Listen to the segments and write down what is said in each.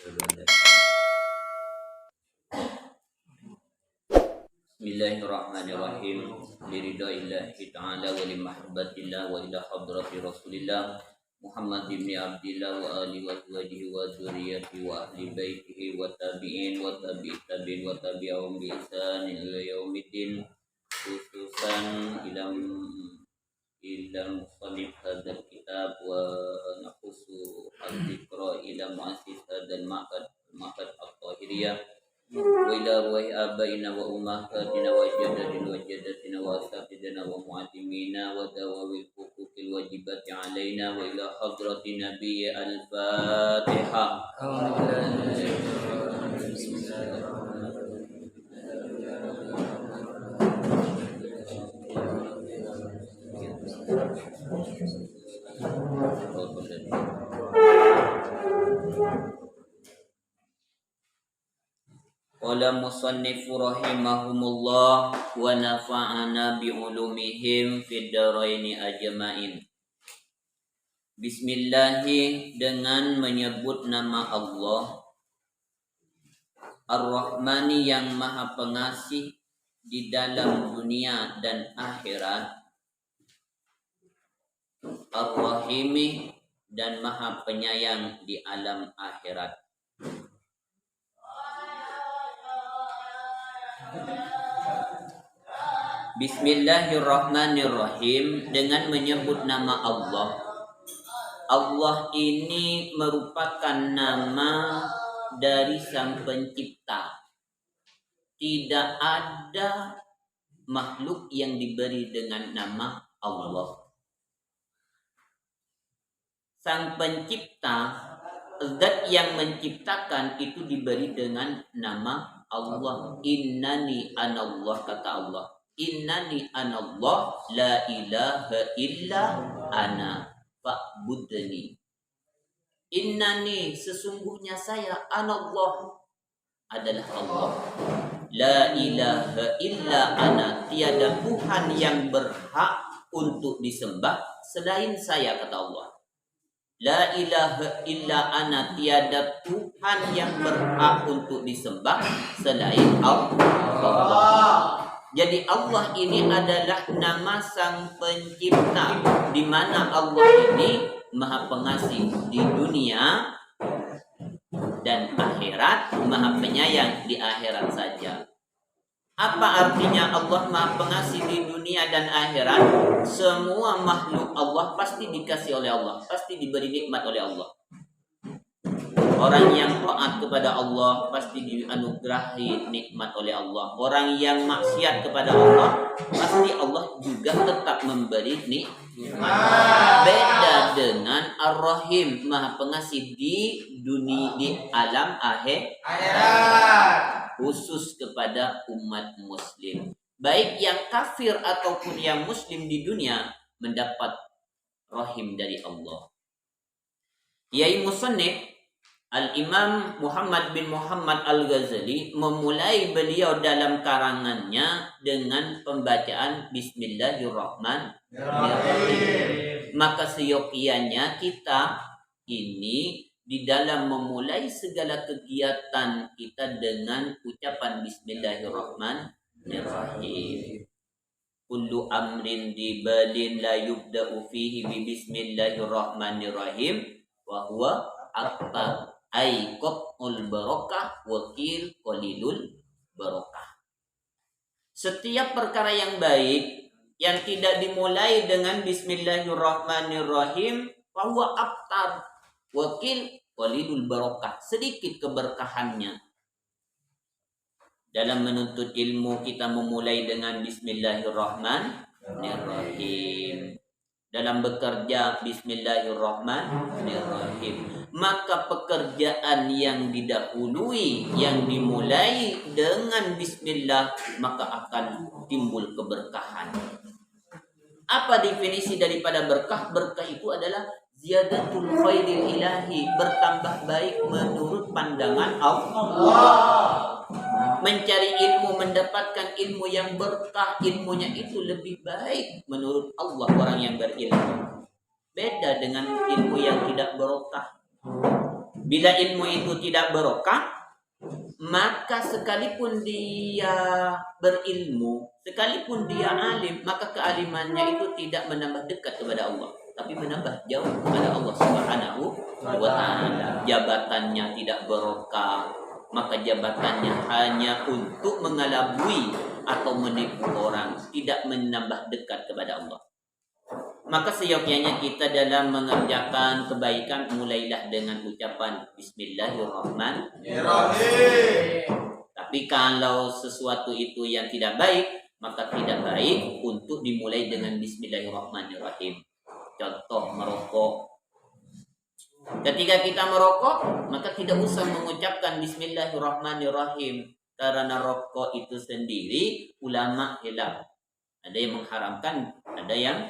Bismillahirrahmanirrahim. Liridaillahi ta'ala wa limahabbatillah wa ila hadrati rasulillah Muhammad ibn Abdillah wa ali wa azwajihi wa dzurriyyatihi wa ahli baitihi wa tabi'in wa tabi'in wa tabi'ahum bi ihsan ila yaumiddin, khususan ila musannif hadzal kitab wa naqussu al-dzikra ila muassis hadzal ma'had at-tahiriyah wa ila ruhi abaina wa ummahatina wa jaddatina wa jaddatina wa asatidina wa mu'allimina wa dawawil huquqil wajibati alaina wa ila hadrati nabiyyi al-Fatihah. Qala musannifu rahimahumullah wa nafa'ana bi'ulumihim fid dharaini ajma'in. Bismillahi, dengan menyebut nama Allah Ar-Rahmani yang maha pengasih di dalam dunia dan akhirat, Ar-Rahimi, dan maha penyayang di alam akhirat. Bismillahirrahmanirrahim, dengan menyebut nama Allah. Allah ini merupakan nama dari Sang Pencipta. Tidak ada makhluk yang diberi dengan nama Allah. Sang Pencipta, zat yang menciptakan, itu diberi dengan nama Allah. Innani anallah, kata Allah. Innani anallah la ilaha illa ana fa'budni. Innani, sesungguhnya saya, anallah, adalah Allah. La ilaha illa ana, tiada Tuhan yang berhak untuk disembah selain saya, kata Allah. La ilaha illa ana, tiada Tuhan yang berhak untuk disembah selain Allah. Jadi Allah ini adalah nama Sang Pencipta, di mana Allah ini maha pengasih di dunia dan akhirat, maha penyayang di akhirat saja. Apa artinya Allah maha pengasih di dunia dan akhirat? Semua makhluk Allah pasti dikasih oleh Allah, pasti diberi nikmat oleh Allah. Orang yang taat kepada Allah pasti dianugerahi nikmat oleh Allah. Orang yang maksiat kepada Allah, pasti Allah juga tetap memberi nikmat. Beda dengan Ar-Rahim, maha pengasih di dunia, di alam akhirat, khusus kepada umat muslim. Baik yang kafir ataupun yang muslim di dunia mendapat rahim dari Allah. Yai musannif Al-Imam Muhammad bin Muhammad Al-Ghazali memulai beliau dalam karangannya dengan pembacaan Bismillahirrahmanirrahim. Maka seyogianya kita ini di dalam memulai segala kegiatan kita dengan ucapan Bismillahirrahmanirrahim. Kullu amrin dibalin la yubda'u fihi bi Bismillahirrahmanirrahim wa huwa akbar Aikot'ul barokah wakil qalilul barokah. Setiap perkara yang baik yang tidak dimulai dengan Bismillahirrahmanirrahim, bahwa abtar wakil qalilul barokah, sedikit keberkahannya. Dalam menuntut ilmu kita memulai dengan Bismillahirrahmanirrahim. Dalam bekerja Bismillahirrahmanirrahim. Maka pekerjaan yang didahului, yang dimulai dengan Bismillah, maka akan timbul keberkahan. Apa definisi daripada berkah? Berkah itu adalah ziyadatul khairil ilahi, bertambah baik menurut pandangan Allah. Mencari ilmu, mendapatkan ilmu yang berkah, ilmunya itu lebih baik menurut Allah orang yang berilmu. Beda dengan ilmu yang tidak berkah. Bila ilmu itu tidak barokah, maka sekalipun dia berilmu, sekalipun dia alim, maka kealimannya itu tidak menambah dekat kepada Allah, tapi menambah jauh kepada Allah Subhanahu wa Ta'ala. Jabatannya tidak barokah, maka jabatannya hanya untuk mengelabui atau menipu orang, tidak menambah dekat kepada Allah. Maka seyogyanya kita dalam mengerjakan kebaikan, mulailah dengan ucapan Bismillahirrahmanirrahim. Tapi kalau sesuatu itu yang tidak baik, maka tidak baik untuk dimulai dengan Bismillahirrahmanirrahim. Contoh merokok. Ketika kita merokok, maka tidak usah mengucapkan Bismillahirrahmanirrahim, karena rokok itu sendiri ulama khilaf. Ada yang mengharamkan, ada yang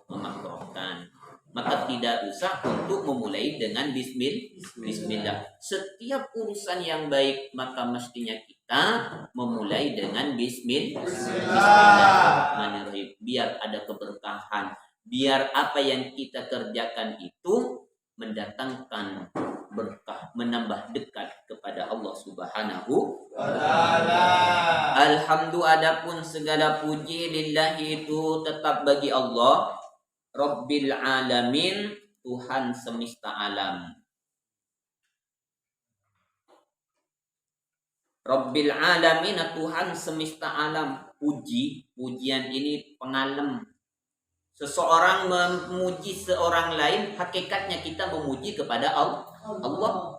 memakruhkan. Maka tidak usah untuk memulai dengan Bismillah. Setiap urusan yang baik, maka mestinya kita memulai dengan Bismillahirrahmanirrahim. Biar ada keberkahan, biar apa yang kita kerjakan itu mendatangkan berkah, menambah dekat kepada Allah Subhanahu wa Ta'ala. Alhamdulillah, adapun segala puji lillahi itu tetap bagi Allah, Rabbil alamin, Tuhan semesta alam. Rabbil alamin, Tuhan semesta alam. Pujian ini pengalem. Seseorang memuji seorang lain, hakikatnya kita memuji kepada Allah.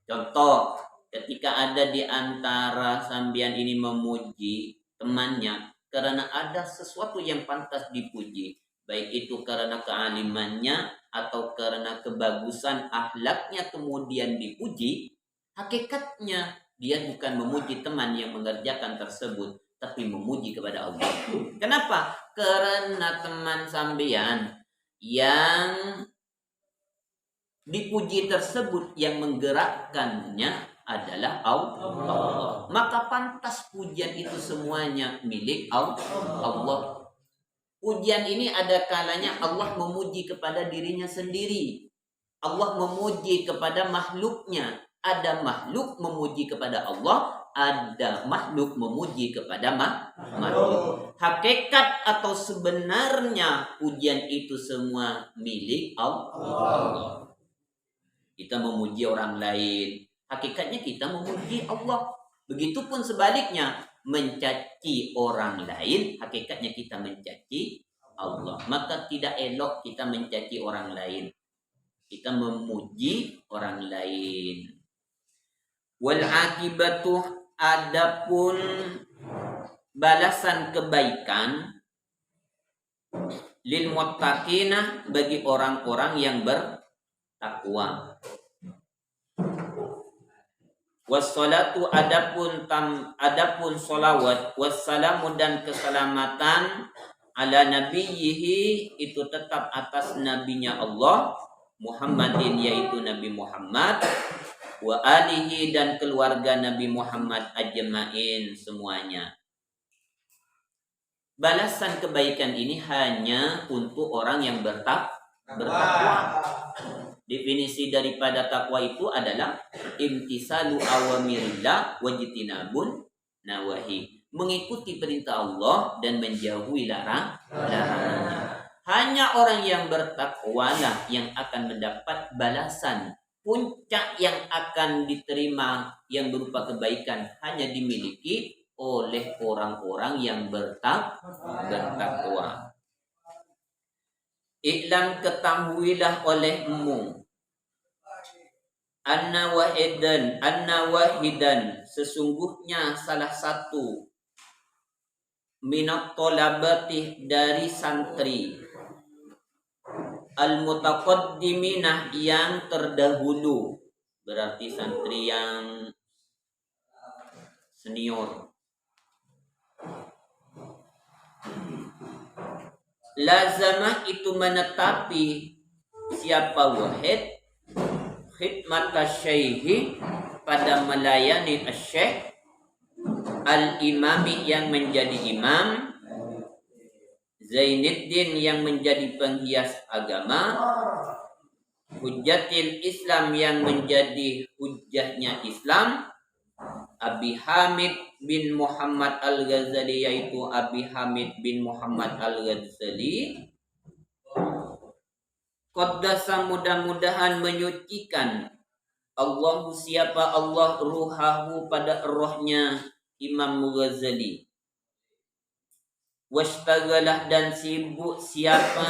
Contoh, ketika ada di antara sambian ini memuji temannya karena ada sesuatu yang pantas dipuji, baik itu karena kealimannya atau karena kebagusan akhlaknya kemudian dipuji, hakikatnya dia bukan memuji teman yang mengerjakan tersebut, tapi memuji kepada Allah. Kenapa? Karena teman sambian yang dipuji tersebut yang menggerakkannya adalah Allah. Maka pantas pujian itu semuanya milik Allah. Pujian ini ada kalanya Allah memuji kepada dirinya sendiri. Allah memuji kepada makhluknya. Ada makhluk memuji kepada Allah, ada makhluk memuji kepada makhluk. Hakikat atau sebenarnya pujian itu semua milik Allah. Kita memuji orang lain, hakikatnya kita memuji Allah. Begitupun sebaliknya, mencaci orang lain, hakikatnya kita mencaci Allah. Maka tidak elok kita mencaci orang lain, kita memuji orang lain. Wal akibatu, adapun balasan kebaikan, lil muttaqina, bagi orang-orang yang bertakwa. Wassalatu, adapun sholawat, wassalamu, dan keselamatan, ala nabiyyihi, itu tetap atas nabinya Allah, Muhammadin, yaitu Nabi Muhammad, wa alihi, dan keluarga Nabi Muhammad ajma'in semuanya. Balasan kebaikan ini hanya untuk orang yang bertakwa. Definisi daripada takwa itu adalah imtisalu awamirillah wajtinabun nawahi, mengikuti perintah Allah dan menjauhi larangannya. Hanya orang yang bertakwa lah yang akan mendapat balasan. Puncak yang akan diterima yang berupa kebaikan hanya dimiliki oleh orang-orang yang bertakwa. Iklan, ketahuilah olehmu, anna wahidan, sesungguhnya salah satu, minat tolabati, dari santri, al-mutaqaddiminah, yang terdahulu, berarti santri yang senior. Lazamah, itu menetapi siapa wahid, khidmat asy-syaikhi, pada melayani asy-syaikh, al-imami, yang menjadi imam, Zainuddin, yang menjadi penghias agama, hujjatil Islam yang menjadi hujjahnya Islam, Abi Hamid bin Muhammad Al-Ghazali, yaitu Abi Hamid bin Muhammad Al-Ghazali. Qaddasa, mudah-mudahan menyucikan Allah, siapa Allah, ruhahu pada rohnya Imam Ghazali. Washtagalah, dan sibuk siapa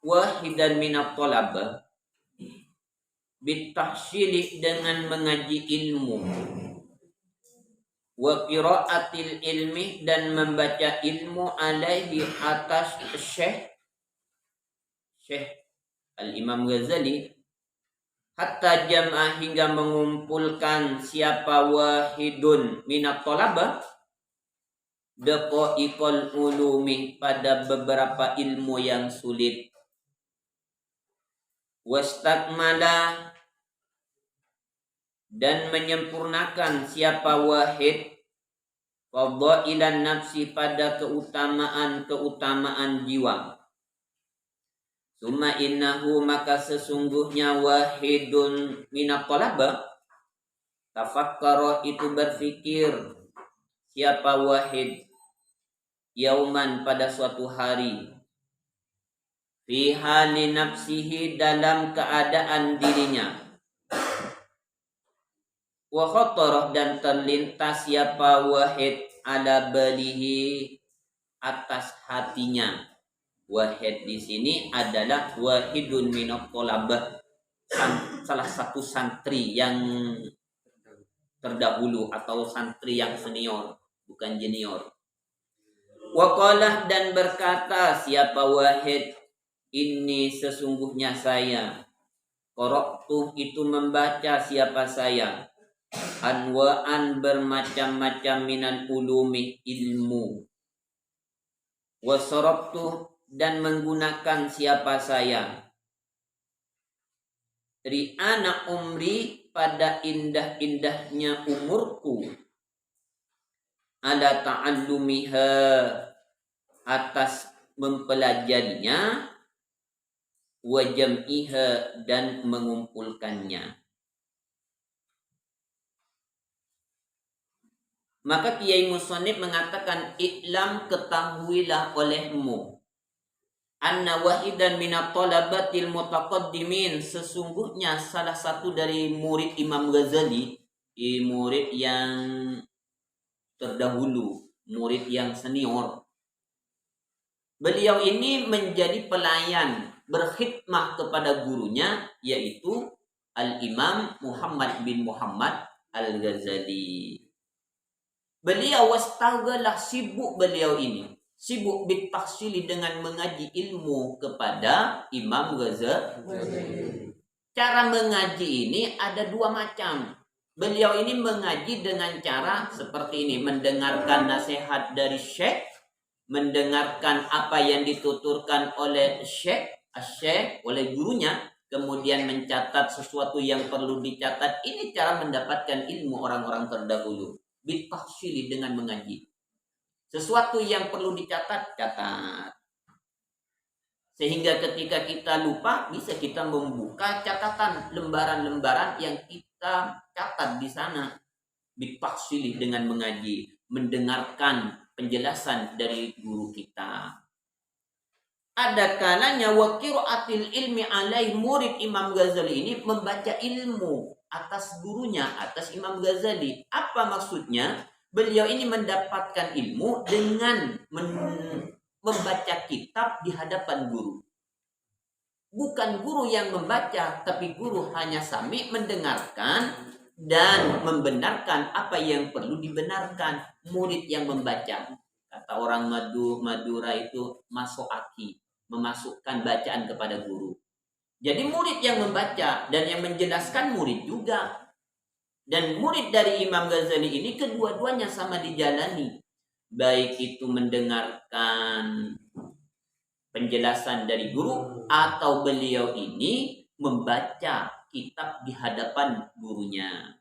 wahidan minat tolabah bitahsyili, dengan mengaji ilmu, wa qiraatil ilmi, dan membaca ilmu, alaihi, atas Syekh Al-Imam Ghazali, hatta jam'ah, hingga mengumpulkan siapa wahidun minat tolabah daqaiqul ulumi, pada beberapa ilmu yang sulit. Wastakmala, dan menyempurnakan siapa wahid fadailan nafsi, pada keutamaan jiwa. Summa innahu, maka sesungguhnya wahidun minat talabah, tafakkara, itu berfikir siapa wahid, yauman, pada suatu hari, fi hali nafsihi, dalam keadaan dirinya, wa khatarah, dan terlintas siapa wahid, ala balihi, atas hatinya. Wahid di sini adalah wahidun minat tolabah, salah satu santri yang terdahulu atau santri yang senior, bukan junior. Waqalah, dan berkata siapa wahid, ini sesungguhnya saya, qara'tu, itu membaca siapa saya, anwa'an, bermacam-macam, minan ulumi, ilmu, wasarabtu, dan menggunakan siapa saya, ri'ana umri, pada indah-indahnya umurku, ala ta'allumiha, atas mempelajarinya, wa jam'iha, dan mengumpulkannya. Maka Kiai Musonib mengatakan, iklam, ketahuilah olehmu, anna wahidan minat talabatil mutaqaddimin, sesungguhnya salah satu dari murid Imam Ghazali, murid yang terdahulu, murid yang senior. Beliau ini menjadi pelayan, berkhidmah kepada gurunya, yaitu Al-Imam Muhammad bin Muhammad Al-Ghazali. Beliau wastaghalah, sibuk beliau ini, sibuk bitahsili, dengan mengaji ilmu kepada Imam Ghazali. Cara mengaji ini ada dua macam. Beliau ini mengaji dengan cara seperti ini, mendengarkan nasihat dari syekh, mendengarkan apa yang dituturkan oleh syekh oleh gurunya, kemudian mencatat sesuatu yang perlu dicatat. Ini cara mendapatkan ilmu orang-orang terdahulu, bitahsili, dengan mengaji. Sesuatu yang perlu dicatat, catat. Sehingga ketika kita lupa, bisa kita membuka catatan, lembaran-lembaran yang kita catat di sana. Bitahsili, dengan mengaji, mendengarkan penjelasan dari guru kita. Ada kalanya wa qiraatil ilmi alaih, murid Imam Ghazali ini membaca ilmu atas gurunya, atas Imam Ghazali. Apa maksudnya? Beliau ini mendapatkan ilmu dengan membaca kitab di hadapan guru. Bukan guru yang membaca, tapi guru hanya sami mendengarkan dan membenarkan apa yang perlu dibenarkan. Murid yang membaca, kata orang Madura itu masoaki, memasukkan bacaan kepada guru. Jadi murid yang membaca dan yang menjelaskan murid juga. Dan murid dari Imam Ghazali ini kedua-duanya sama dijalani. Baik itu mendengarkan penjelasan dari guru, atau beliau ini membaca kitab di hadapan gurunya.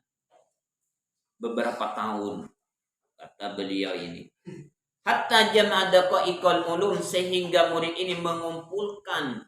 Beberapa tahun, kata beliau ini. Hatta jam'a daqaiqul ulum, sehingga murid ini mengumpulkan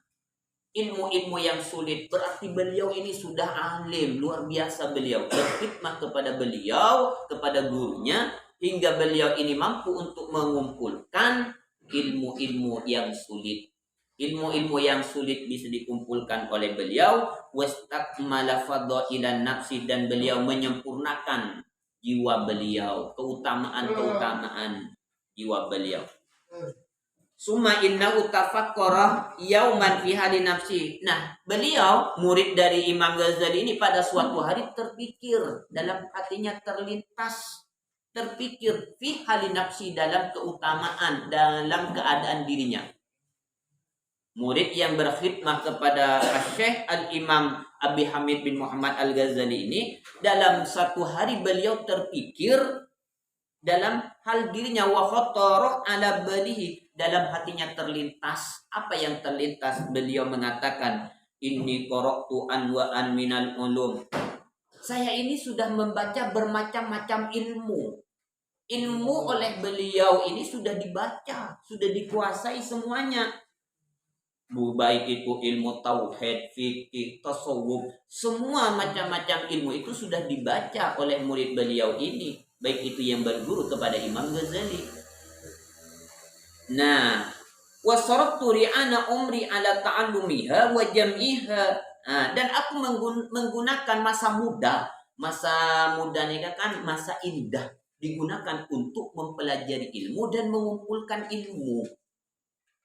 ilmu-ilmu yang sulit, berarti beliau ini sudah alim, luar biasa beliau. Berkhidmat kepada beliau, kepada gurunya, hingga beliau ini mampu untuk mengumpulkan ilmu-ilmu yang sulit. Ilmu-ilmu yang sulit bisa dikumpulkan oleh beliau. Wastakmala fadailan nafsi, dan beliau menyempurnakan jiwa beliau, keutamaan-keutamaan jiwa beliau. Summa innahu tafakkara yauman fi hali nafsi. Nah, beliau murid dari Imam Ghazali ini pada suatu hari terpikir, dalam hatinya terlintas, terpikir fi hali nafsi, dalam keutamaan, dalam keadaan dirinya. Murid yang berkhidmah kepada Syekh Al-Imam Abi Hamid bin Muhammad Al-Ghazali ini, dalam satu hari beliau terpikir dalam hal dirinya, wa khatara ala balihi, dalam hatinya terlintas. Apa yang terlintas? Beliau mengatakan, inni qara'tu anwa'an minal ulum. Saya ini sudah membaca bermacam-macam ilmu. Ilmu oleh beliau ini sudah dibaca, sudah dikuasai semuanya. Baik itu ilmu tauhid, fikih, tasawuf, semua macam-macam ilmu itu sudah dibaca oleh murid beliau ini, baik itu yang berguru kepada Imam Ghazali. Nah, wasaratu ri'ana umri ala ta'allumiha wa jam'iha. Dan aku menggunakan masa muda. Masa muda ini kan masa indah, digunakan untuk mempelajari ilmu dan mengumpulkan ilmu.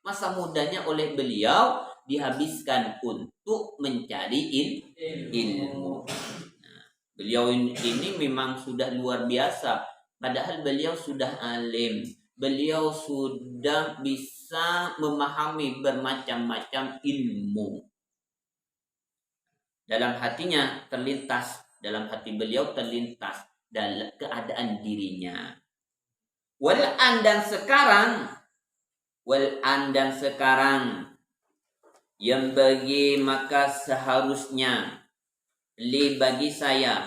Masa mudanya oleh beliau dihabiskan untuk mencari ilmu. Nah, beliau ini memang sudah luar biasa. Padahal beliau sudah alim. Beliau sudah bisa memahami bermacam-macam ilmu. Dalam hatinya terlintas, dalam hati beliau terlintas dalam keadaan dirinya. Wal'an dan sekarang yang bagi, maka seharusnya li, bagi saya,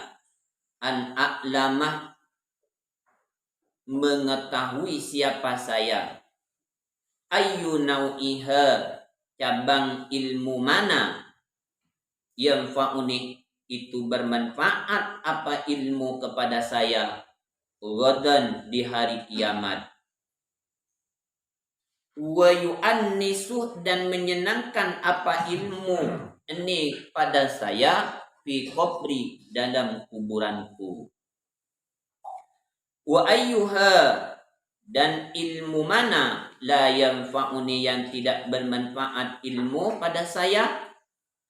an a'lamah, mengetahui siapa saya, ayyu nau'iha, cabang ilmu mana, yang fa'uni, itu bermanfaat apa ilmu kepada saya, ghadan, di hari kiamat, wa yu'annisu, dan menyenangkan apa ilmu ini pada saya, fi qabri, dalam kuburanku. Wa ayyuha, dan ilmu mana, la yanfa'uni, yang tidak bermanfaat ilmu pada saya,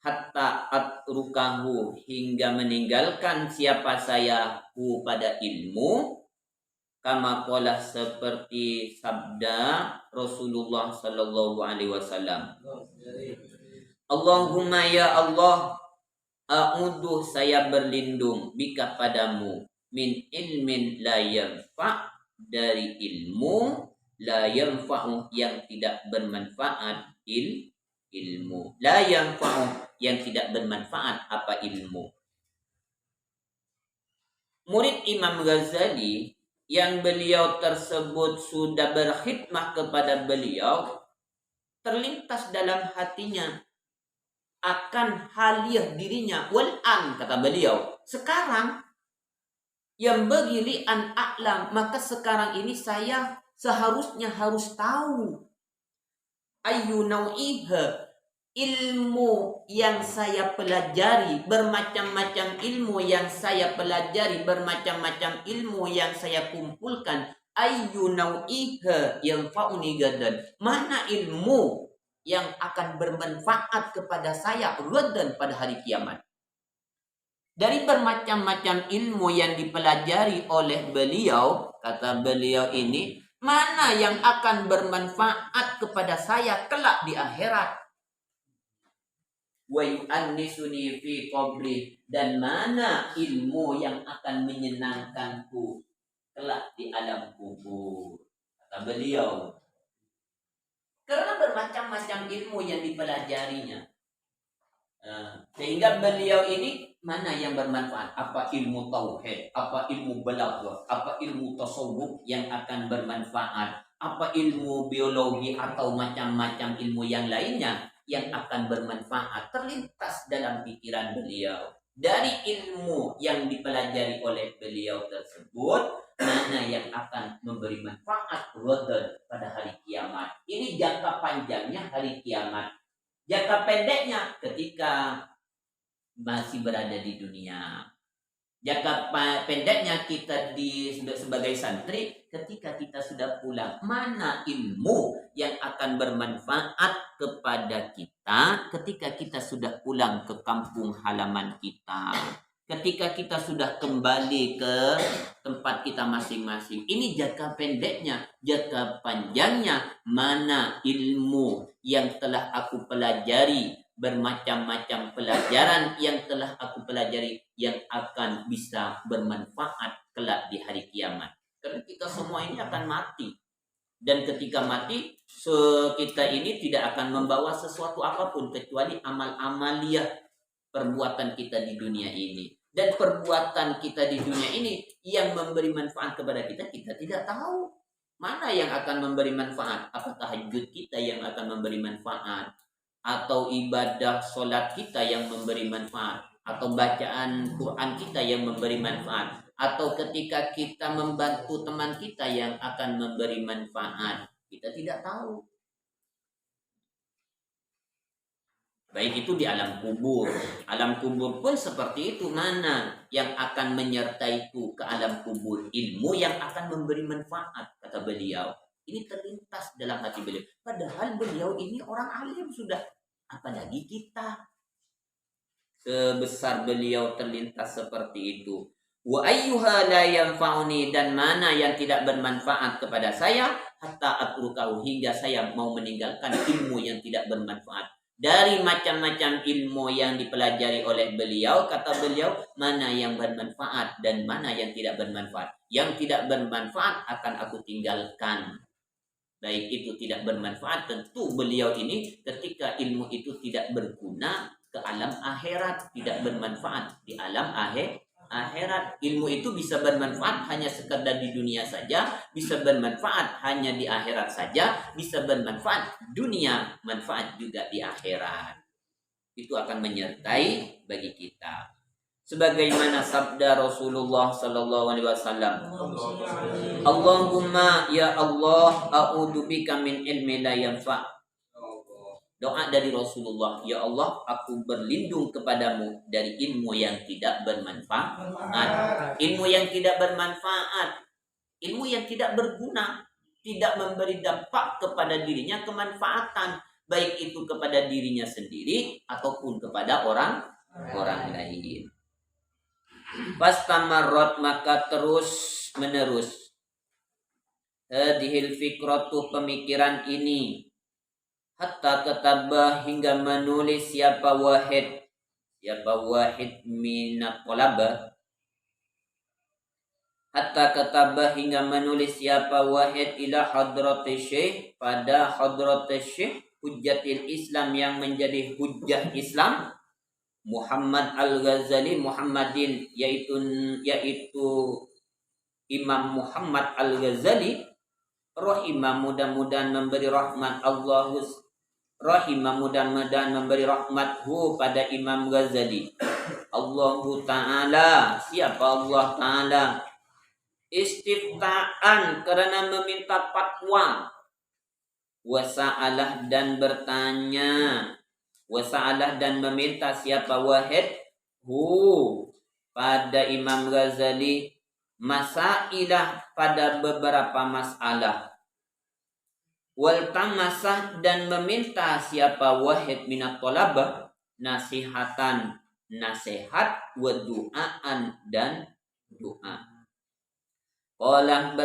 hatta atrukahu, hingga meninggalkan siapa saya hu, pada ilmu, kama qala, seperti sabda Rasulullah sallallahu alaihi wasallam, Allahumma ya Allah, a'udhu, saya berlindung, bika, padamu, min ilmin la yanfa', dari ilmu la yanfa'u, yang tidak bermanfaat, ilmu la yanfa'u, yang tidak bermanfaat apa ilmu. Murid Imam Ghazali yang beliau tersebut sudah berkhidmah kepada beliau, terlintas dalam hatinya akan haliah dirinya. Wal'an, kata beliau, sekarang yang bagi li an a'lam, maka sekarang ini saya seharusnya harus tahu ayyu nau'iha, ilmu yang saya pelajari, bermacam-macam ilmu yang saya pelajari, bermacam-macam ilmu yang saya kumpulkan, ayyu nau'iha yang fa'uni gadan, mana ilmu yang akan bermanfaat kepada saya gadan, pada hari kiamat. Dari bermacam-macam ilmu yang dipelajari oleh beliau, kata beliau ini, mana yang akan bermanfaat kepada saya kelak di akhirat. Wa yu'annisuni fi qabri, dan mana ilmu yang akan menyenangkanku kelak di alam kubur, kata beliau. Karena bermacam-macam ilmu yang dipelajarinya, sehingga beliau ini mana yang bermanfaat, apa ilmu tauhid, apa ilmu balaghah, apa ilmu tasawuf yang akan bermanfaat, apa ilmu biologi atau macam-macam ilmu yang lainnya. yang akan bermanfaat terlintas dalam pikiran beliau. Dari ilmu yang dipelajari oleh beliau tersebut, mana yang akan memberi manfaat pada hari kiamat. Ini jangka panjangnya hari kiamat. Jangka pendeknya ketika masih berada di dunia. Jangka pendeknya kita sebagai santri, ketika kita sudah pulang, mana ilmu yang akan bermanfaat kepada kita ketika kita sudah pulang ke kampung halaman kita, ketika kita sudah kembali ke tempat kita masing-masing. Ini jangka pendeknya. Jangka panjangnya, mana ilmu yang telah aku pelajari, bermacam-macam pelajaran yang telah aku pelajari yang akan bisa bermanfaat kelak di hari kiamat. Karena kita semua ini akan mati. Dan ketika mati, kita ini tidak akan membawa sesuatu apapun kecuali amal-amaliyah perbuatan kita di dunia ini. Dan perbuatan kita di dunia ini yang memberi manfaat kepada kita, kita tidak tahu. Mana yang akan memberi manfaat? Apakah tahajud kita yang akan memberi manfaat? Atau ibadah solat kita yang memberi manfaat, atau bacaan Quran kita yang memberi manfaat, atau ketika kita membantu teman kita yang akan memberi manfaat, kita tidak tahu. Baik itu di alam kubur. Alam kubur pun seperti itu. Mana yang akan menyertaiku ke alam kubur? Ilmu yang akan memberi manfaat, kata beliau. Ini terlintas dalam hati beliau. Padahal beliau ini orang alim sudah. Apalagi kita. Sebesar beliau terlintas seperti itu. Wa ayyuha la yanfa'uni, dan mana yang tidak bermanfaat kepada saya hatta atrukahu, hingga saya mau meninggalkan ilmu yang tidak bermanfaat. Dari macam-macam ilmu yang dipelajari oleh beliau, kata beliau, mana yang bermanfaat dan mana yang tidak bermanfaat. Yang tidak bermanfaat akan aku tinggalkan. Baik itu tidak bermanfaat, tentu beliau ini ketika ilmu itu tidak berguna ke alam akhirat, tidak bermanfaat di alam akhirat. Ilmu itu bisa bermanfaat hanya sekedar di dunia saja, bisa bermanfaat hanya di akhirat saja, bisa bermanfaat dunia, manfaat juga di akhirat. Itu akan menyertai bagi kita. Sebagaimana sabda Rasulullah sallallahu alaihi wasallam, Allahumma ya Allah, a'udzubika min ilmi la yanfa'. Doa dari Rasulullah, ya Allah, aku berlindung kepadamu dari ilmu yang tidak bermanfaat. Ilmu yang tidak bermanfaat, ilmu yang tidak berguna, tidak memberi dampak kepada dirinya kemanfaatan, baik itu kepada dirinya sendiri ataupun kepada orang lain. Fastamarrat, maka terus menerus hadhil fikratu, pemikiran ini, hatta katabah, hingga menulis siapa wahid minat tolabah, hatta katabah, hingga menulis siapa wahid ila hadrati syekh, pada hadrati syekh hujjatil Islam, yang menjadi hujjah Islam, Muhammad Al-Ghazali, Muhammadin, yaitu Imam Muhammad Al-Ghazali, rahimah, mudah-mudahan memberi rahmat mudah-mudahan memberi rahmathu pada Imam Ghazali. Allahu Ta'ala, siapa Allah Ta'ala, istifta'an, karena meminta fatwa, wasa'alah, dan bertanya, wasa'alah, dan meminta siapa wahid pada Imam Ghazali, masailah, pada beberapa masalah, wal tamasah, dan meminta siapa wahid minat tolabah, nasihatan, nasihat, wa du'aan, dan doa. Qolah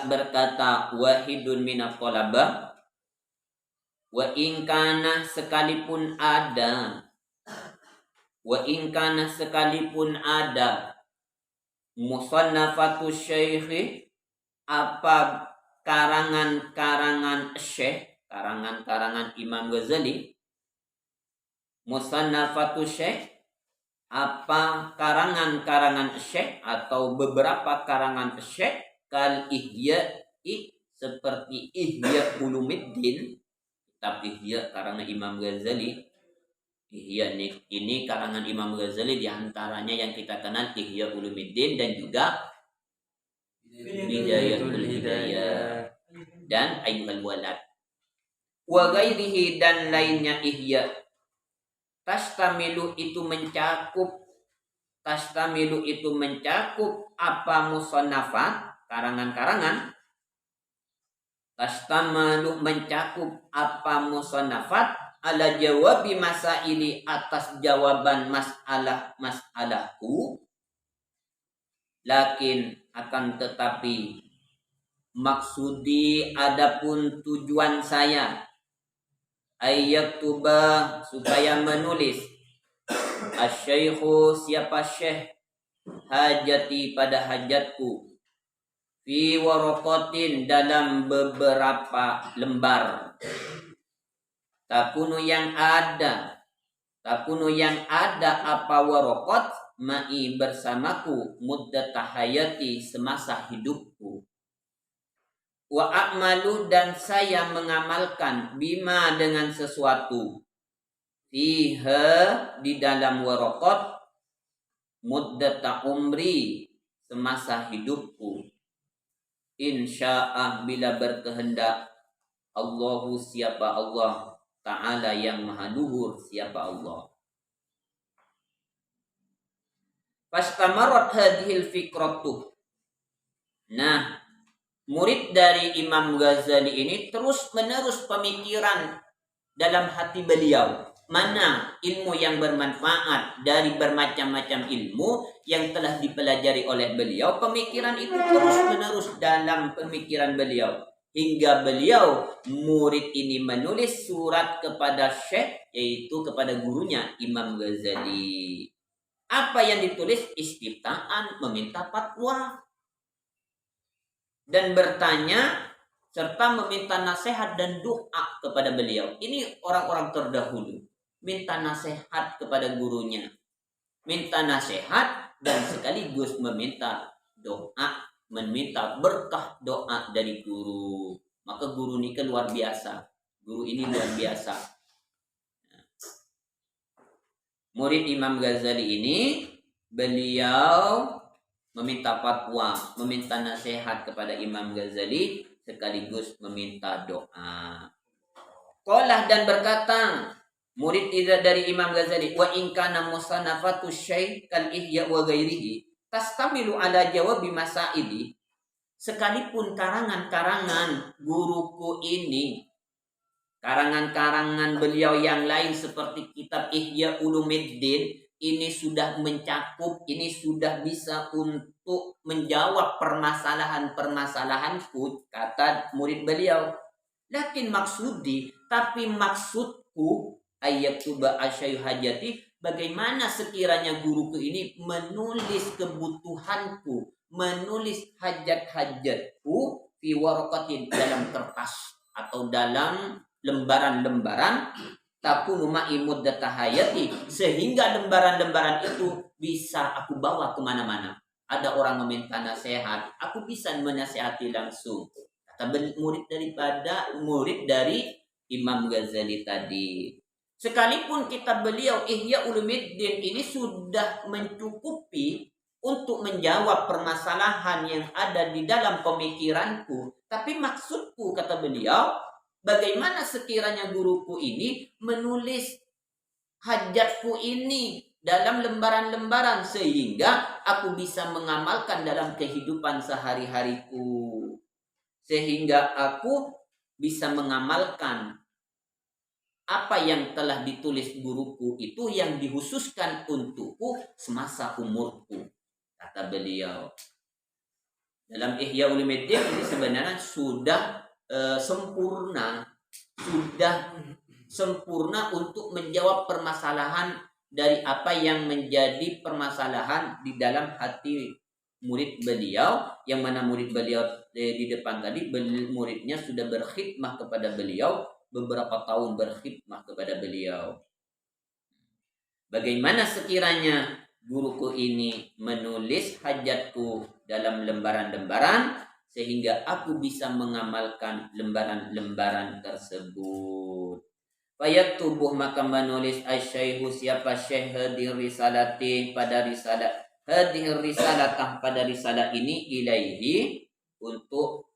berkata wahidun minat tolabah, wa ingkana, sekalipun ada musannafatu syekhi, apa karangan-karangan syekh, karangan-karangan Imam Ghazali, musannafatu syekh, apa karangan-karangan syekh atau beberapa karangan syekh, kal ihya'i, seperti Ihya Ulumuddin, kitab Ihya karangan Imam Ghazali. Ihya ini karangan Imam Ghazali, diantaranya yang kita kenal Ihya Ulumuddin dan juga Bidayatul Hidayah dan Ayyuhal Walad. Wa ghairihi dan lainnya Ihya. Tastamilu itu mencakup apa musannafat, karangan-karangan. Tastamalu mencakup apa musannafat ala jawabi masaili atas jawaban masalahku. Lakin akan tetapi maksudi adapun tujuan saya ayyaktuba supaya menulis asy-syaikhu siapa syekh hajati pada hajatku fi waraqatin dalam beberapa lembar takunu yang ada apa waraqat ma'i bersamaku muddat hayati semasa hidupku. Wa a'malu dan saya mengamalkan bima dengan sesuatu fiha di dalam waraqat muddata umri semasa hidupku. Insya'ah bila berkehendak Allahu siapa Allah Ta'ala yang maha luhur siapa Allah. Fastamarat hadhil fikratuh. Nah, murid dari Imam Ghazali ini terus menerus pemikiran dalam hati beliau. Mana ilmu yang bermanfaat dari bermacam-macam ilmu yang telah dipelajari oleh beliau. Pemikiran itu terus menerus dalam pemikiran beliau. Hingga beliau, murid ini menulis surat kepada syekh, yaitu kepada gurunya Imam Ghazali. Apa yang ditulis? Istiftaan, meminta fatwa. Dan bertanya serta meminta nasihat dan doa kepada beliau. Ini orang-orang terdahulu. Minta nasihat kepada gurunya. Minta nasihat dan sekaligus meminta doa. Meminta berkah doa dari guru. Maka guru ini kan luar biasa. Guru ini luar biasa. Murid Imam Ghazali ini, beliau meminta fatwa, meminta nasihat kepada Imam Ghazali, sekaligus meminta doa. Qalah dan berkata, murid dari Imam Ghazali, wa in kana musannafatu syekh kal ihya wa ghairihi tastamilu ala jawabi masaili. Sekalipun karangan-karangan guruku ini, karangan-karangan beliau yang lain seperti kitab Ihya Ulumuddin, ini sudah mencakup, ini sudah bisa untuk menjawab permasalahan-permasalahanku, kata murid beliau. Lakin maksudi, tapi maksudku ayyaktuba asyayu hajati, bagaimana sekiranya guruku ini menulis kebutuhanku, menulis hajat-hajatku fi waraqatin dalam kertas atau dalam lembaran-lembaran takunu ma'i muddata hayati, sehingga lembaran-lembaran itu bisa aku bawa kemana-mana. Ada orang meminta nasihat, aku bisa menasihati langsung. Kata murid dari Imam Ghazali tadi. Sekalipun kitab beliau Ihya Ulumuddin ini sudah mencukupi untuk menjawab permasalahan yang ada di dalam pemikiranku, tapi maksudku, kata beliau, bagaimana sekiranya guruku ini menulis hajatku ini dalam lembaran-lembaran sehingga aku bisa mengamalkan dalam kehidupan sehari-hariku. Sehingga aku bisa mengamalkan apa yang telah ditulis guruku itu yang dikhususkan untukku semasa umurku, kata beliau. Dalam Ihya Ulumuddin ini sebenarnya sudah sempurna untuk menjawab permasalahan dari apa yang menjadi permasalahan di dalam hati murid beliau, yang mana murid beliau di depan tadi, muridnya sudah berkhidmah kepada beliau, beberapa tahun berkhidmah kepada beliau. Bagaimana sekiranya guruku ini menulis hajatku dalam lembaran-lembaran sehingga aku bisa mengamalkan lembaran-lembaran tersebut. Fayaktubuh, maka menulis asy-syaikhu siapa syekh hadhihi risalati pada risalah hadhihi risalatah pada risalah ini ilaihi untuk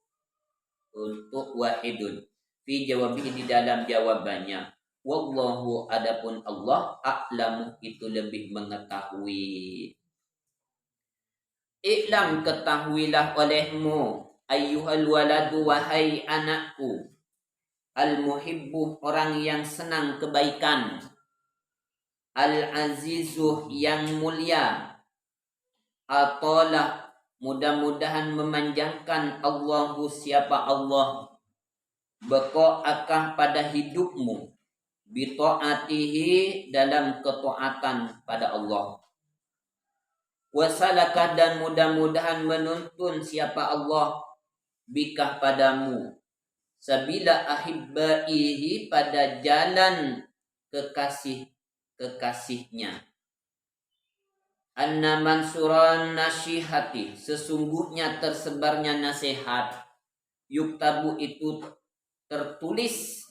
wahidun fi jawabihi di dalam jawabannya. Wallahu, adapun Allah a'lamu itu lebih mengetahui. Iklam, ketahuilah olehmu, ayyuhal waladu, wahai anakku, al-muhibbu, orang yang senang kebaikan, al-azizu, yang mulia, atalah, mudah-mudahan memanjangkan Allahu siapa Allah, baqa'akah pada hidupmu, bita'atihi dalam ketaatan pada Allah. Wasalakah, dan mudah-mudahan menuntun siapa Allah bikah padamu, sabila ahibbaihi pada jalan kekasihnya. Anna mansuran nasihati, sesungguhnya tersebarnya nasihat, yuktabu itu tertulis,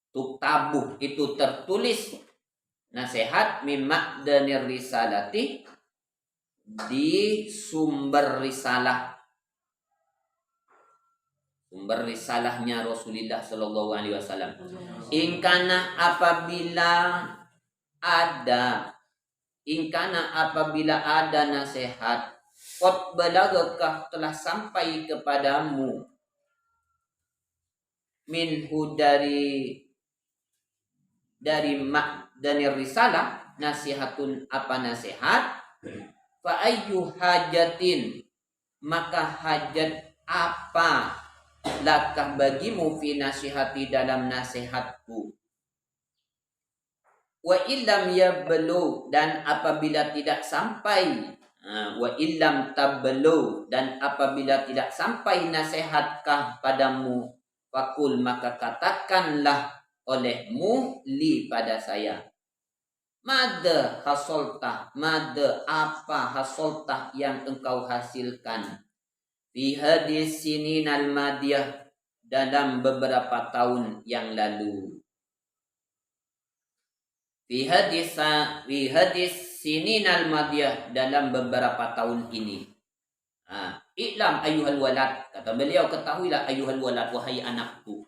tuktabu itu tertulis nasihat, mimma danir risalati, di sumber risalahnya Rasulullah Shallallahu Alaihi Wasallam. Ingkana apabila ada nasihat, qad balagakah telah sampai kepadamu, minhu dari risalah, nasihatun apa nasihat, fa ayyu hajatin, maka hajat apa, lakah bagimu fi nasihati dalam nasihatku, wa illam yablu, dan apabila tidak sampai, wa illam tablu, dan apabila tidak sampai nasihatkah padamu, fakul, maka katakanlah olehmu, li pada saya, mada hasoltah, mada apa hasoltah yang engkau hasilkan, fi hadis sininal madiyah, dalam beberapa tahun yang lalu. Fi hadis sininal madiyah, dalam beberapa tahun ini. Iklam ayyuhal walad, kata beliau, ketahuilah ayuhal walad, wahai anakku.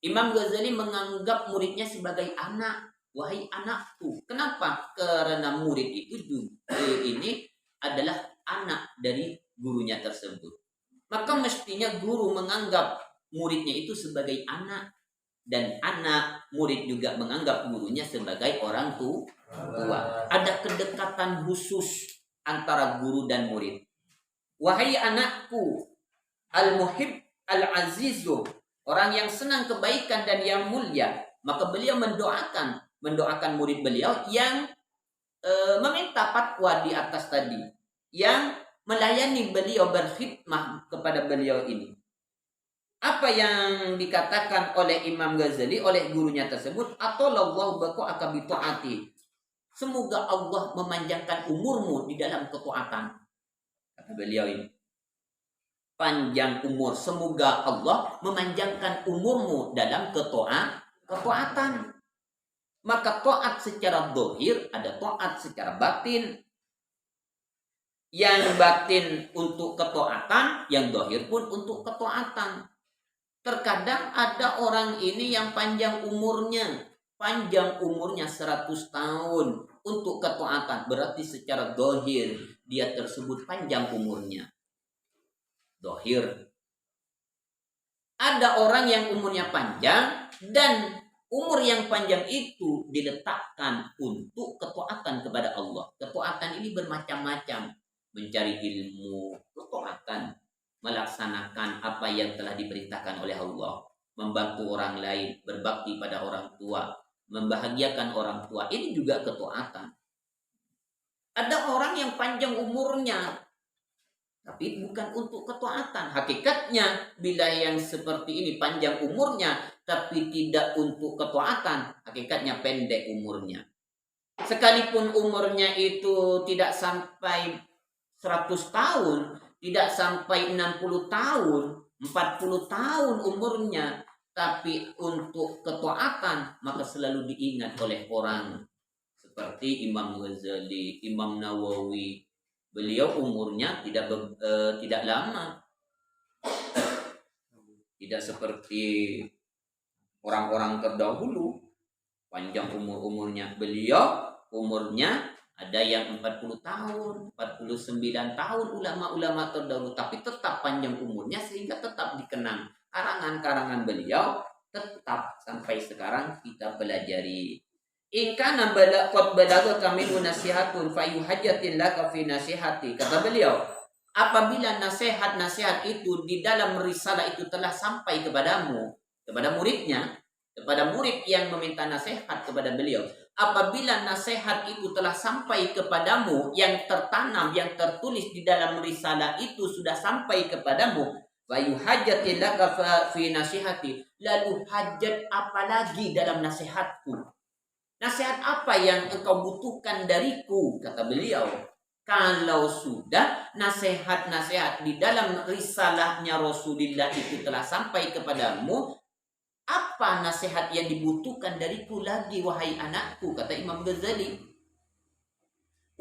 Imam Ghazali menganggap muridnya sebagai anak, wahai anakku. Kenapa? Karena murid itu ini adalah anak dari gurunya tersebut. Maka mestinya guru menganggap muridnya itu sebagai anak, dan anak murid juga menganggap gurunya sebagai orang tua. Ada kedekatan khusus antara guru dan murid. Wahai anakku, al-muhib al-azizu, orang yang senang kebaikan dan yang mulia. Maka beliau mendoakan murid beliau yang meminta fatwa di atas tadi, yang melayani beliau, berkhidmah kepada beliau ini. Apa yang dikatakan oleh Imam Ghazali, oleh gurunya tersebut, atollallahu baqa'aka bi ta'ati, semoga Allah memanjangkan umurmu di dalam ketaatan, kata beliau ini. Panjang umur, semoga Allah memanjangkan umurmu dalam ketaatan. Maka taat secara zahir, ada taat secara batin. Yang batin untuk ketaatan, yang zahir pun untuk ketaatan. Terkadang ada orang ini yang panjang umurnya 100 tahun untuk ketaatan, berarti secara zahir dia tersebut panjang umurnya. Dohir. Ada orang yang umurnya panjang, dan umur yang panjang itu diletakkan untuk ketaatan kepada Allah. Ketaatan ini bermacam-macam. Mencari ilmu, ketaatan, melaksanakan apa yang telah diperintahkan oleh Allah, membantu orang lain, berbakti pada orang tua, membahagiakan orang tua. Ini juga ketaatan. Ada orang yang panjang umurnya, tapi bukan untuk ketaatan. Hakikatnya, bila yang seperti ini panjang umurnya, tapi tidak untuk ketaatan, hakikatnya pendek umurnya. Sekalipun umurnya itu tidak sampai 100 tahun, tidak sampai 60 tahun, 40 tahun umurnya, tapi untuk ketaatan maka selalu diingat oleh orang seperti Imam Ghazali, Imam Nawawi. Beliau umurnya tidak lama, tidak seperti orang-orang terdahulu panjang umurnya. Beliau umurnya ada yang 40 tahun, 49 tahun ulama-ulama terdahulu, tapi tetap panjang umurnya sehingga tetap dikenang. Karangan-karangan beliau tetap sampai sekarang kita pelajari. In kana qad balagaka minhu nasihatun fa yuhajjatin laka fi nasihati. Kata beliau, apabila nasihat-nasihat itu di dalam risalah itu telah sampai kepadamu, kepada muridnya, kepada murid yang meminta nasihat kepada beliau, apabila nasihat itu telah sampai kepadamu, yang tertanam, yang tertulis di dalam risalah itu sudah sampai kepadamu, wa yuhajjatin laka fi nasihati, lalu hajat apa lagi dalam nasihatku? Nasihat apa yang engkau butuhkan dariku? Kata beliau. Kalau sudah nasihat-nasihat di dalam risalahnya Rasulullah itu telah sampai kepadamu, apa nasihat yang dibutuhkan dariku lagi, wahai anakku? Kata Imam Ghazali.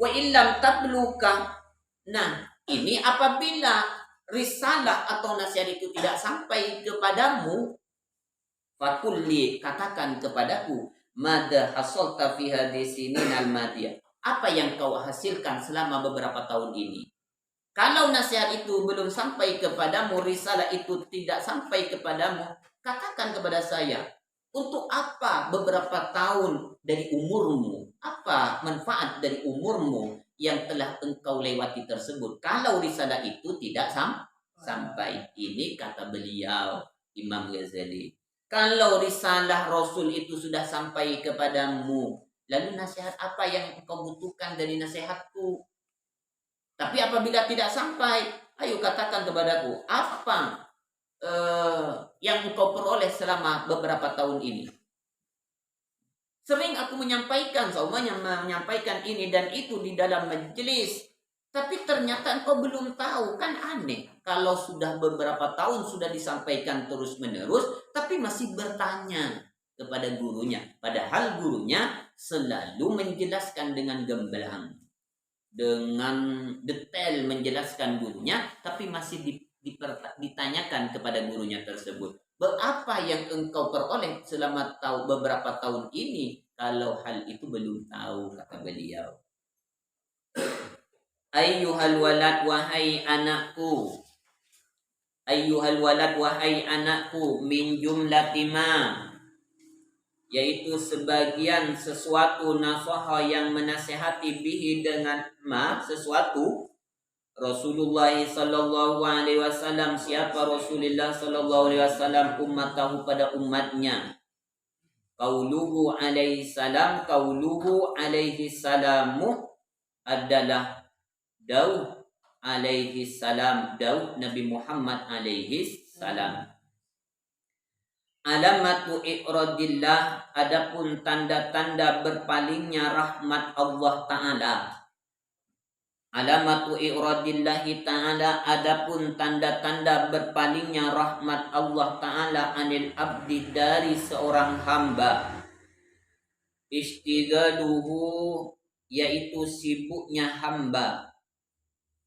Wa illam tabluka. Nah, ini apabila risalah atau nasihat itu tidak sampai kepadamu, fakulli, katakan kepadaku, mada hasolta fi hadisinin al-madiyah. Apa yang kau hasilkan selama beberapa tahun ini? Kalau nasihat itu belum sampai kepadamu, risalah itu tidak sampai kepadamu, katakan kepada saya, untuk apa beberapa tahun dari umurmu? Apa manfaat dari umurmu yang telah engkau lewati tersebut? Kalau risalah itu tidak sampai. Ini kata beliau, Imam Ghazali. Kalau risalah Rasul itu sudah sampai kepadamu, lalu nasihat apa yang engkau butuhkan dari nasihatku? Tapi apabila tidak sampai, ayo katakan kepadaku, apa yang engkau peroleh selama beberapa tahun ini? Sering aku menyampaikan, semuanya menyampaikan ini dan itu di dalam majelis, tapi ternyata engkau belum tahu. Kan aneh kalau sudah beberapa tahun sudah disampaikan terus-menerus, tapi masih bertanya kepada gurunya. Padahal gurunya selalu menjelaskan dengan gamblang, dengan detail menjelaskan gurunya, tapi masih ditanyakan kepada gurunya tersebut, berapa yang engkau peroleh selama beberapa tahun ini? Kalau hal itu belum tahu, kata beliau. Ayyuhal walad, wahai anakku. Ayyuhal walad, wahai anakku, min jumlati ma, yaitu sebagian sesuatu, nasaha yang menasihati, bihi dengan ma, sesuatu, Rasulullah sallallahu alaihi wasallam, siapa Rasulullah sallallahu alaihi wasallam, ummatahu, pada umatnya. Qauluhu alaihi salam, qauluhu alaihi salamu adalah Daud alaihi salam, Daud Nabi Muhammad alaihi salam. Alamatu i'radillah, adapun tanda-tanda berpalingnya rahmat Allah Ta'ala. Alamatu i'radillahi ta'ala, adapun tanda-tanda berpalingnya rahmat Allah Ta'ala anil abdi, dari seorang hamba. Istigaluhu, yaitu sibuknya hamba,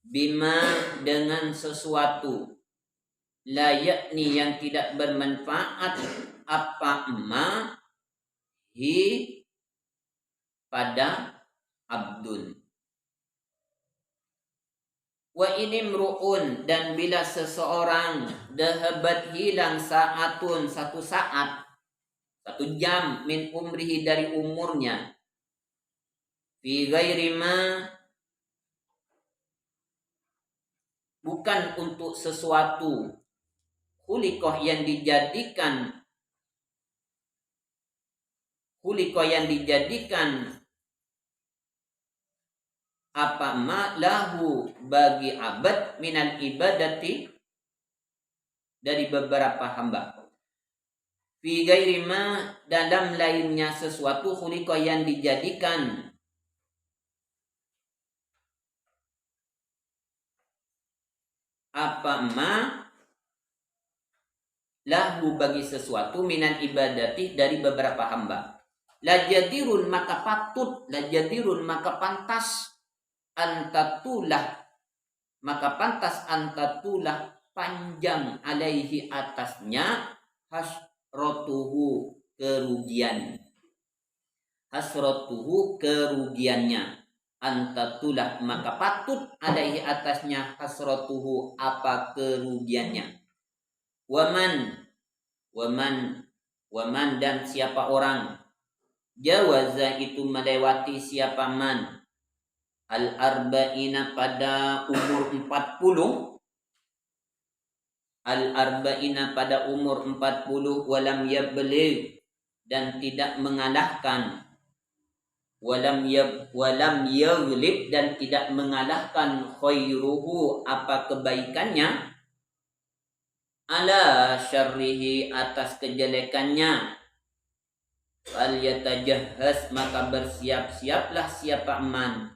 bima, dengan sesuatu, la yakni, yang tidak bermanfaat, apa ma, hi, pada abdun. Wa inimru'un, dan bila seseorang, dahabat, hilang, saatun, satu saat, satu jam, min umrihi, dari umurnya, fi ghairi ma, bukan untuk sesuatu, khuliqah, yang dijadikan, khuliqah, yang dijadikan, apa ma, lahu, bagi abad, minal ibadati, dari beberapa hamba, fi ghairi ma, dalam lainnya sesuatu, khuliqah, yang dijadikan, apa ma lahu bagi sesuatu minan ibadati dari beberapa hamba. La jadirun maka patut, la jadirun maka pantas, antatulah maka pantas antatulah panjang alaihi atasnya hasrotuhu kerugiannya antatulah maka patut alaihi atasnya hasrotuhu apa kerugiannya. Waman dan siapa orang jawaza itu melewati siapa man al-arba'ina pada umur 40 al-arba'ina pada umur 40 walam yabligh dan tidak mengalahkan walam yaghlib dan tidak mengalahkan khairuhu apa kebaikannya ala syarrihi atas kejelekannya. Fal yatajahhaz maka bersiap-siaplah siapa man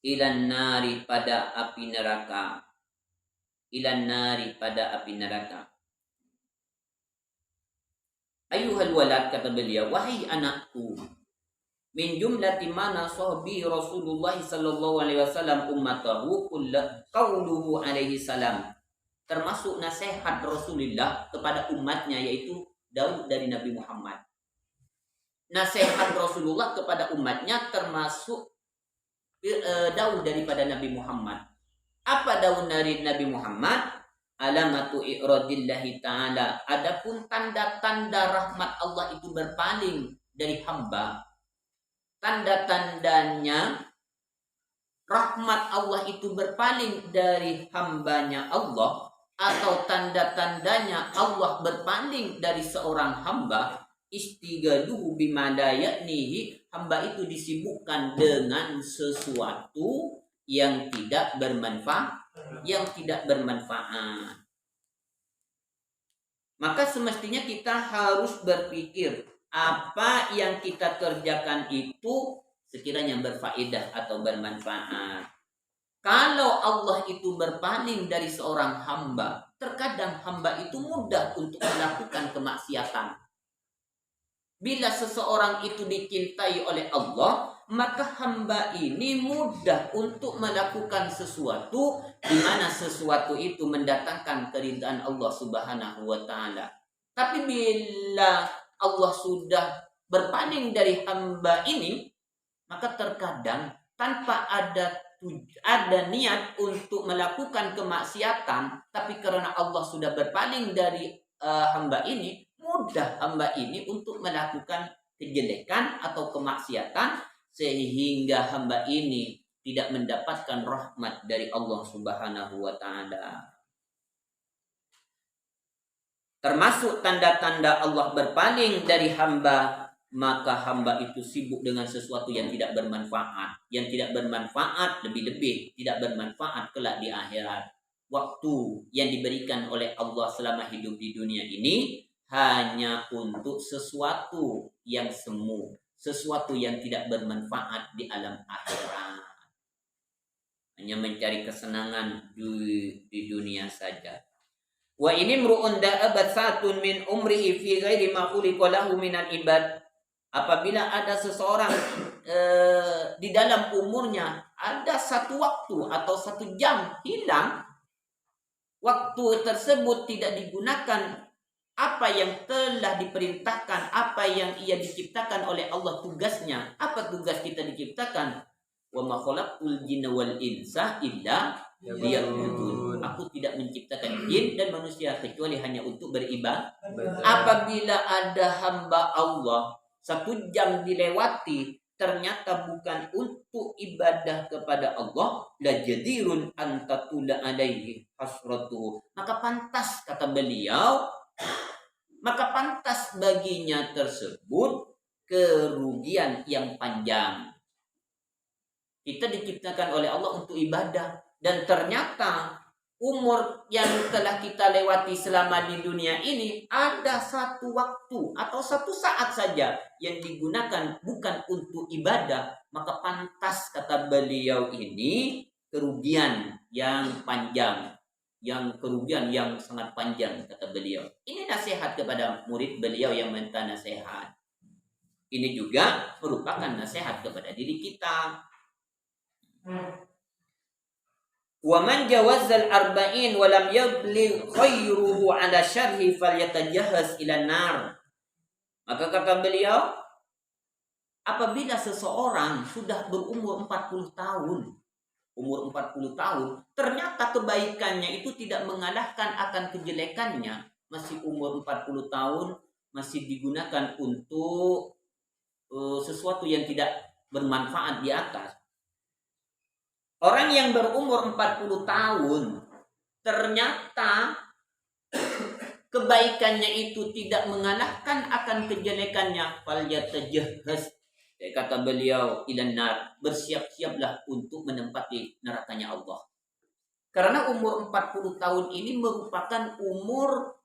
ilan nari pada api neraka. Ayuhal walad kata beliau, wahai anakku, min jumlati mana sahbi Rasulullah sallallahu alaihi wasallam ummatahu qauluhu alaihi salam, termasuk nasihat Rasulullah kepada umatnya yaitu Daud dari Nabi Muhammad. Nasihat Rasulullah kepada umatnya termasuk daun daripada Nabi Muhammad. Apa daun dari Nabi Muhammad? Alamatu i'radillahi ta'ala. Adapun tanda-tanda rahmat Allah itu berpaling dari hamba. Tanda-tandanya rahmat Allah itu berpaling dari hambanya Allah, atau tanda-tandanya Allah berpaling dari seorang hamba, istigaduhu bimada yaknihi, hamba itu disibukkan dengan sesuatu yang tidak bermanfaat. Maka semestinya kita harus berpikir apa yang kita kerjakan itu sekiranya berfaedah atau bermanfaat. Kalau Allah itu berpaling dari seorang hamba, terkadang hamba itu mudah untuk melakukan kemaksiatan. Bila seseorang itu dicintai oleh Allah, maka hamba ini mudah untuk melakukan sesuatu di mana sesuatu itu mendatangkan keridhaan Allah Subhanahu wa taala. Tapi bila Allah sudah berpaling dari hamba ini, maka terkadang tanpa ada niat untuk melakukan kemaksiatan, tapi karena Allah sudah berpaling dari hamba ini, mudah hamba ini untuk melakukan kejelekan atau kemaksiatan, sehingga hamba ini tidak mendapatkan rahmat dari Allah Subhanahu wa taala. Termasuk tanda-tanda Allah berpaling dari hamba, maka hamba itu sibuk dengan sesuatu yang tidak bermanfaat, lebih-lebih tidak bermanfaat kelak di akhirat. Waktu yang diberikan oleh Allah selama hidup di dunia ini hanya untuk sesuatu yang semu, sesuatu yang tidak bermanfaat di alam akhirat. Hanya mencari kesenangan di dunia saja. Wa ini mru'un da'abat satun min umrihi fi ghairi ma khuliqa lahu minal ibad. Apabila ada seseorang di dalam umurnya ada satu waktu atau 1 jam hilang, waktu tersebut tidak digunakan apa yang telah diperintahkan, apa yang ia diciptakan oleh Allah tugasnya. Apa tugas kita diciptakan? Wa ma khalaqtul jinna wal insa illa liya'budun. Aku tidak menciptakan jin dan manusia kecuali hanya untuk beribadah. Apabila ada hamba Allah 1 jam dilewati ternyata bukan untuk ibadah kepada Allah, la jadirun antatula alaihi hasratuhu. Maka pantas, kata beliau, maka pantas baginya tersebut kerugian yang panjang. Kita diciptakan oleh Allah untuk ibadah, dan ternyata umur yang telah kita lewati selama di dunia ini ada 1 waktu atau 1 saat saja yang digunakan bukan untuk ibadah. Maka pantas, kata beliau ini, kerugian yang panjang, yang kerugian yang sangat panjang, kata beliau. Ini nasihat kepada murid beliau yang minta nasihat. Ini juga merupakan nasihat kepada diri kita. Wa man jawazzal arba'in wa lam yabligh khairuhu ala syarhi falyatajahhaz ila nar. Maka kata beliau, apabila seseorang sudah berumur 40 tahun, umur 40 tahun, ternyata kebaikannya itu tidak mengalahkan akan kejelekannya, masih umur 40 tahun, masih digunakan untuk sesuatu yang tidak bermanfaat di atas. Orang yang berumur 40 tahun, ternyata kebaikannya itu tidak mengalahkan akan kejelekannya, falyatajahhaz, kata beliau, ilan nar, bersiap-siaplah untuk menempati nerakanya Allah. Karena umur 40 tahun ini merupakan umur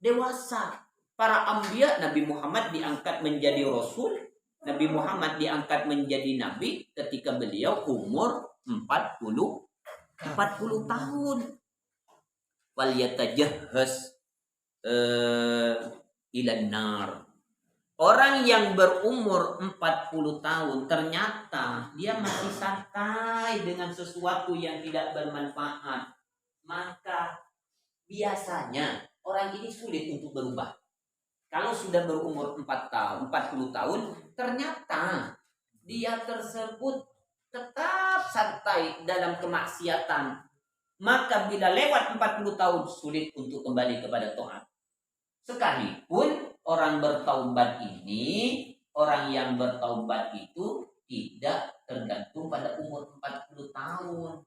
dewasa. Para anbiya, Nabi Muhammad diangkat menjadi rasul, Nabi Muhammad diangkat menjadi nabi ketika beliau umur 40 tahun. Walyatajahhaz ilan nar. Orang yang berumur 40 tahun ternyata dia masih santai dengan sesuatu yang tidak bermanfaat. Maka biasanya orang ini sulit untuk berubah. Kalau sudah berumur 40 tahun, ternyata dia tersebut tetap santai dalam kemaksiatan. Maka bila lewat 40 tahun sulit untuk kembali kepada taat. Sekalipun orang bertaubat ini, orang yang bertaubat itu tidak tergantung pada umur 40 tahun.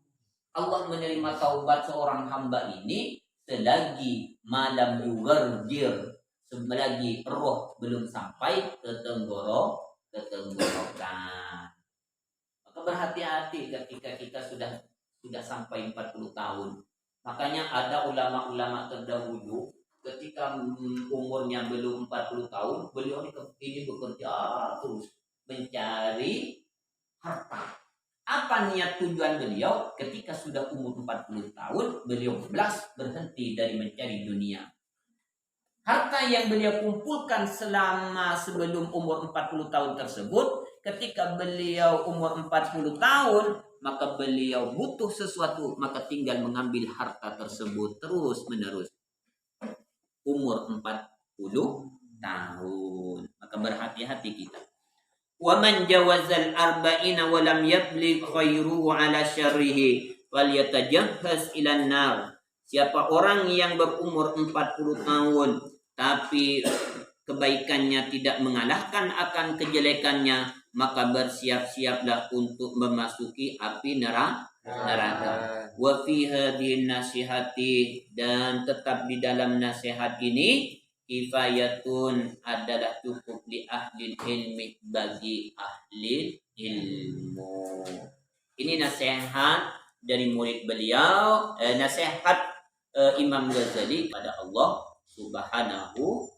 Allah menerima taubat seorang hamba ini selagi malam yugargir, selagi roh belum sampai ke tenggorokan. Maka berhati-hati ketika kita sudah sampai 40 tahun. Makanya ada ulama-ulama terdahulu ketika umurnya belum 40 tahun, beliau ini bekerja terus mencari harta. Apa niat tujuan beliau? Ketika sudah umur 40 tahun, beliau berhenti dari mencari dunia. Harta yang beliau kumpulkan selama sebelum umur 40 tahun tersebut, ketika beliau umur 40 tahun, maka beliau butuh sesuatu, maka tinggal mengambil harta tersebut terus menerus. Umur 40 tahun. Maka berhati-hati kita. Wa man jawazal arba'ina wa lam yabligh khairuhu ala syarrihi falyatajahhaz ilan nar. Siapa orang yang berumur 40 tahun tapi kebaikannya tidak mengalahkan akan kejelekannya, maka bersiap-siaplah untuk memasuki api neraka. Wa fi hadhihi nasihati, dan tetap di dalam nasihat ini kifayatun, adalah cukup li ahli ilmi, bagi ahli ilmu. Ini nasihat dari murid beliau, nasihat Imam Ghazali pada Allah Subhanahu